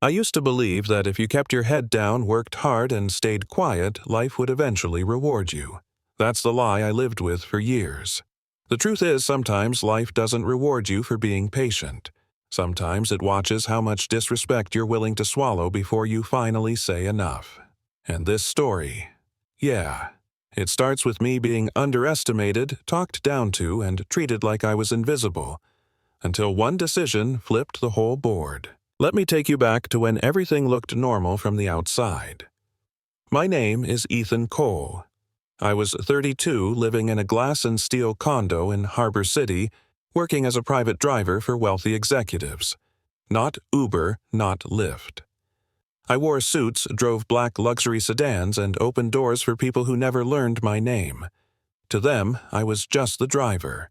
I used to believe that if you kept your head down, worked hard, and stayed quiet, life would eventually reward you. That's the lie I lived with for years. The truth is, sometimes life doesn't reward you for being patient. Sometimes it watches how much disrespect you're willing to swallow before you finally say enough. And this story, yeah, it starts with me being underestimated, talked down to, and treated like I was invisible, until one decision flipped the whole board. Let me take you back to when everything looked normal from the outside. My name is Ethan Cole. I was 32, living in a glass and steel condo in Harbor City, working as a private driver for wealthy executives. Not Uber, not Lyft. I wore suits, drove black luxury sedans, and opened doors for people who never learned my name. To them, I was just the driver.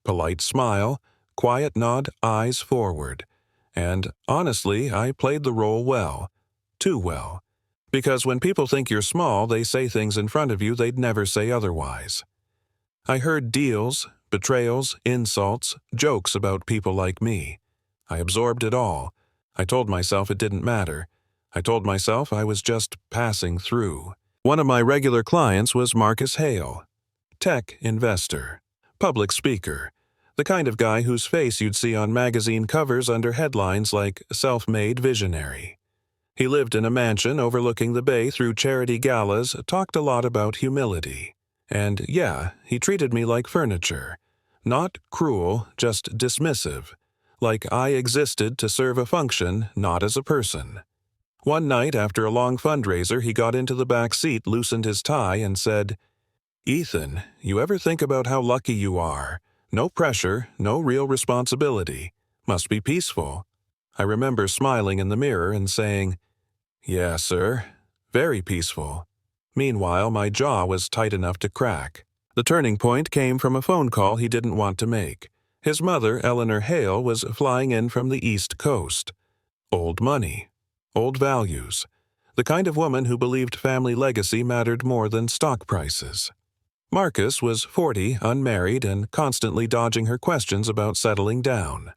Polite smile, quiet nod, eyes forward. And, honestly, I played the role well. Too well. Because when people think you're small, they say things in front of you they'd never say otherwise. I heard deals, betrayals, insults, jokes about people like me. I absorbed it all. I told myself it didn't matter. I told myself I was just passing through. One of my regular clients was Marcus Hale. Tech investor. Public speaker. The kind of guy whose face you'd see on magazine covers under headlines like Self-Made Visionary. He lived in a mansion overlooking the bay through charity galas, talked a lot about humility. And yeah, he treated me like furniture. Not cruel, just dismissive. Like I existed to serve a function, not as a person. One night after a long fundraiser, he got into the back seat, loosened his tie, and said, "Ethan, you ever think about how lucky you are? No pressure, no real responsibility. Must be peaceful." I remember smiling in the mirror and saying, "Yeah, sir. Very peaceful." Meanwhile, my jaw was tight enough to crack. The turning point came from a phone call he didn't want to make. His mother, Eleanor Hale, was flying in from the East Coast. Old money. Old values. The kind of woman who believed family legacy mattered more than stock prices. Marcus was 40, unmarried, and constantly dodging her questions about settling down.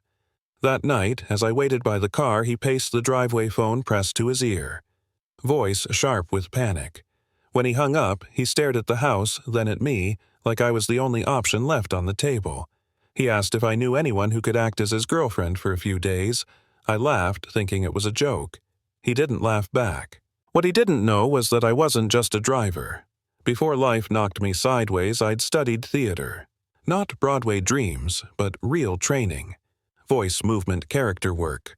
That night, as I waited by the car, he paced the driveway, phone pressed to his ear. Voice sharp with panic. When he hung up, he stared at the house, then at me, like I was the only option left on the table. He asked if I knew anyone who could act as his girlfriend for a few days. I laughed, thinking it was a joke. He didn't laugh back. What he didn't know was that I wasn't just a driver. Before life knocked me sideways, I'd studied theater. Not Broadway dreams, but real training. Voice, movement, character work.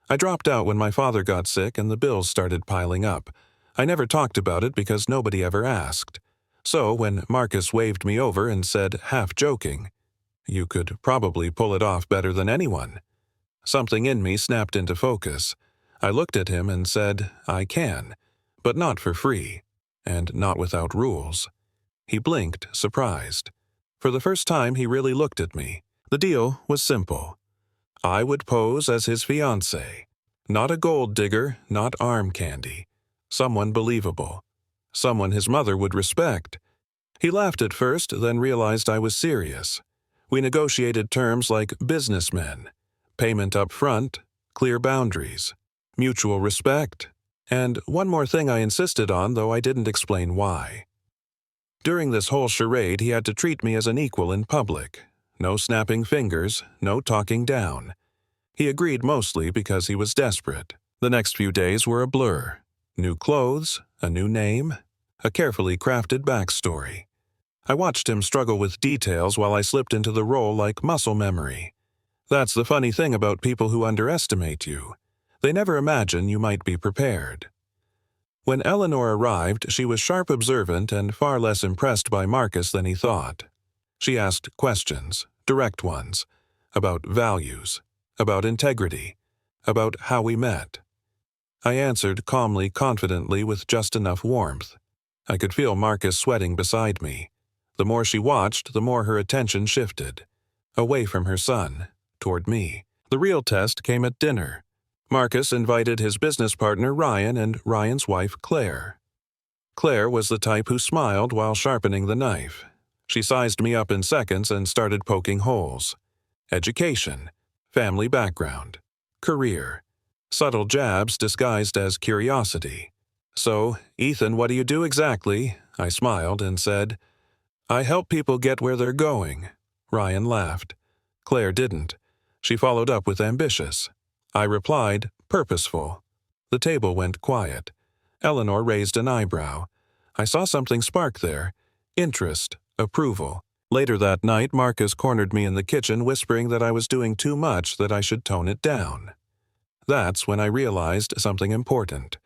I dropped out when my father got sick and the bills started piling up. I never talked about it because nobody ever asked. So when Marcus waved me over and said, half joking, "You could probably pull it off better than anyone," something in me snapped into focus. I looked at him and said, "I can, but not for free, and not without rules." He blinked, surprised. For the first time, he really looked at me. The deal was simple. I would pose as his fiancé. Not a gold digger, not arm candy. Someone believable. Someone his mother would respect. He laughed at first, then realized I was serious. We negotiated terms like businessmen. Payment up front, clear boundaries. Mutual respect, and one more thing I insisted on, though I didn't explain why. During this whole charade, he had to treat me as an equal in public. No snapping fingers, no talking down. He agreed mostly because he was desperate. The next few days were a blur. New clothes, a new name, a carefully crafted backstory. I watched him struggle with details while I slipped into the role like muscle memory. That's the funny thing about people who underestimate you. They never imagine you might be prepared. When Eleanor arrived, she was sharp observant and far less impressed by Marcus than he thought. She asked questions, direct ones, about values, about integrity, about how we met. I answered calmly, confidently, with just enough warmth. I could feel Marcus sweating beside me. The more she watched, the more her attention shifted. Away from her son, toward me. The real test came at dinner. Marcus invited his business partner Ryan and Ryan's wife Claire. Claire was the type who smiled while sharpening the knife. She sized me up in seconds and started poking holes. Education, family background, career. subtle jabs disguised as curiosity. "So, Ethan, what do you do exactly?" I smiled and said, "I help people get where they're going." Ryan laughed. Claire didn't. She followed up with ambitious. I replied, purposeful. The table went quiet. Eleanor raised an eyebrow. I saw something spark there. Interest, approval. Later that night, Marcus cornered me in the kitchen, whispering that I was doing too much, that I should tone it down. That's when I realized something important.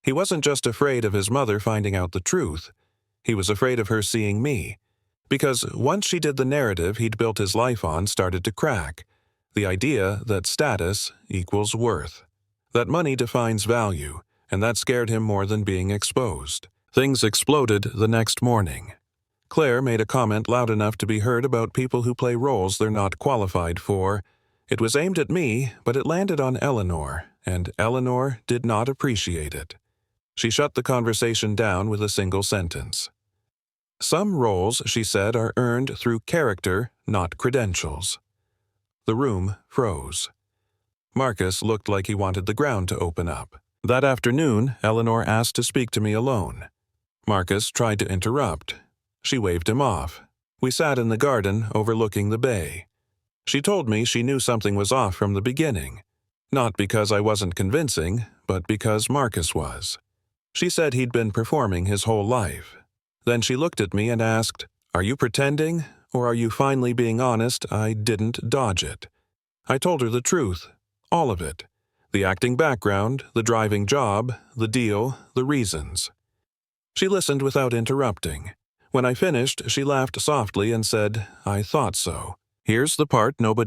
He wasn't just afraid of his mother finding out the truth. He was afraid of her seeing me. Because once she did, the narrative he'd built his life on started to crack. The idea that status equals worth. That money defines value, and that scared him more than being exposed. Things exploded the next morning. Claire made a comment loud enough to be heard about people who play roles they're not qualified for. It was aimed at me, but it landed on Eleanor, and Eleanor did not appreciate it. She shut the conversation down with a single sentence. "Some roles," she said, "are earned through character, not credentials." The room froze. Marcus looked like he wanted the ground to open up. That afternoon, Eleanor asked to speak to me alone. Marcus tried to interrupt. She waved him off. We sat in the garden overlooking the bay. She told me she knew something was off from the beginning. Not because I wasn't convincing, but because Marcus was. She said he'd been performing his whole life. Then she looked at me and asked, "Are you pretending, or are you finally being honest I didn't dodge it?" I told her the truth, all of it. The acting background, the driving job, the deal, the reasons. She listened without interrupting. When I finished, she laughed softly and said, "I thought so. Here's the part nobody